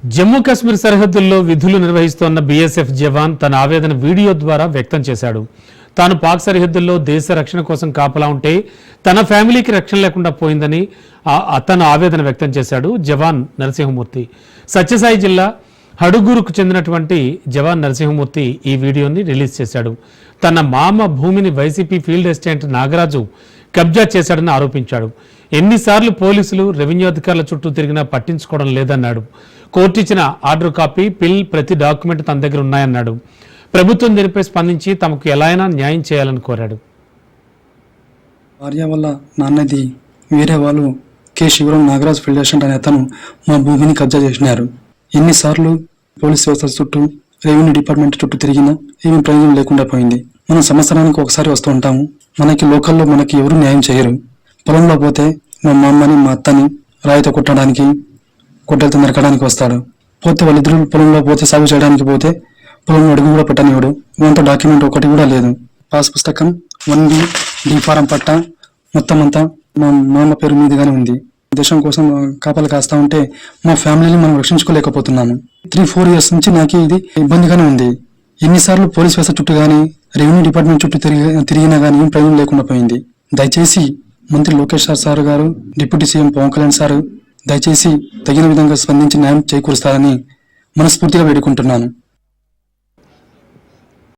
జమ్మూ కాశ్మీర్ సరిహద్దుల్లో విధులు నిర్వహిస్తోన్న బీఎస్ఎఫ్ జవాన్ తన ఆవేదన వీడియో ద్వారా వ్యక్తం చేశాడు. తాను పాక్ సరిహద్దుల్లో దేశ రక్షణ కోసం కాపలా ఉంటే తన ఫ్యామిలీకి రక్షణ లేకుండా పోయిందని తన ఆవేదన వ్యక్తం చేశాడు జవాన్ నరసింహమూర్తి. సత్యసాయి జిల్లా హడుగూరుకు చెందినటువంటి జవాన్ నరసింహమూర్తి ఈ వీడియోని రిలీజ్ చేశాడు. తన మామ భూమిని వైసీపీ ఫీల్డ్ అసిస్టెంట్ నాగరాజు కబ్జా చేశాడని ఆరోపించాడు. ఎన్నిసార్లు పోలీసులు రెవెన్యూ అధికారుల చుట్టూ తిరిగినా పట్టించుకోవడం లేదన్నాడు. కోర్టు ఇచ్చిన ఆర్డర్ కాపీ, పిల్, ప్రతి డాక్యుమెంట్ తన దగ్గర ఉన్నాయన్నాడు. ప్రభుత్వం దీనిపై స్పందించి తమకు ఎలా అయినా న్యాయం చేయాలని కోరాడు. భార్య వల్ల నాన్నది వేరే వాళ్ళు K Sivaram Nagaraj field assistant అనే అతను మా భూమిని కబ్జా చేసినారు. ఎన్నిసార్లు పోలీస్ వ్యవస్థ చుట్టూ, రెవెన్యూ డిపార్ట్మెంట్ చుట్టూ తిరిగినా ఏమీ ప్రయోజనం లేకుండా పోయింది. మనం సంవత్సరానికి ఒకసారి వస్తూ ఉంటాము. మనకి లోకల్లో మనకి ఎవరు న్యాయం చేయరు. పొలంలో పోతే మా అమ్మని, మా అత్తని రాయితో కొట్టడానికి, గొడ్డలతో నరకడానికి వస్తాడు. పోతే వాళ్ళిద్దరు పొలంలో పోతే సాగు చేయడానికి పోతే పొలంలో అడుగు కూడా పెట్టనివాడు. ఇవంతా డాక్యుమెంట్ ఒకటి కూడా లేదు. పాస్ పుస్తకం, 1B, డి ఫారం పట్ట మొత్తం అంతా మా మామ పేరు మీదుగానే ఉంది. దేశం కోసం కాపలు కాస్తా ఉంటే మా ఫ్యామిలీని మనం రక్షించుకోలేకపోతున్నాము. 3-4 ఇయర్స్ నుంచి నాకు ఇది ఇబ్బందిగానే ఉంది. ఎన్నిసార్లు పోలీస్ వ్యవస్థ చుట్టూ కానీ, రెవెన్యూ డిపార్ట్మెంట్ చుట్టూ తిరిగినా కానీ ఏం ప్రయోజనం లేకుండా పోయింది. దయచేసి మంత్రి లోకేష్ సార్ గారు, deputy CM Pawan Kalyan sir దయచేసి తగిన విధంగా స్పందించి న్యాయం చేకూరుస్తారని మనస్ఫూర్తిగా వేడుకుంటున్నాను.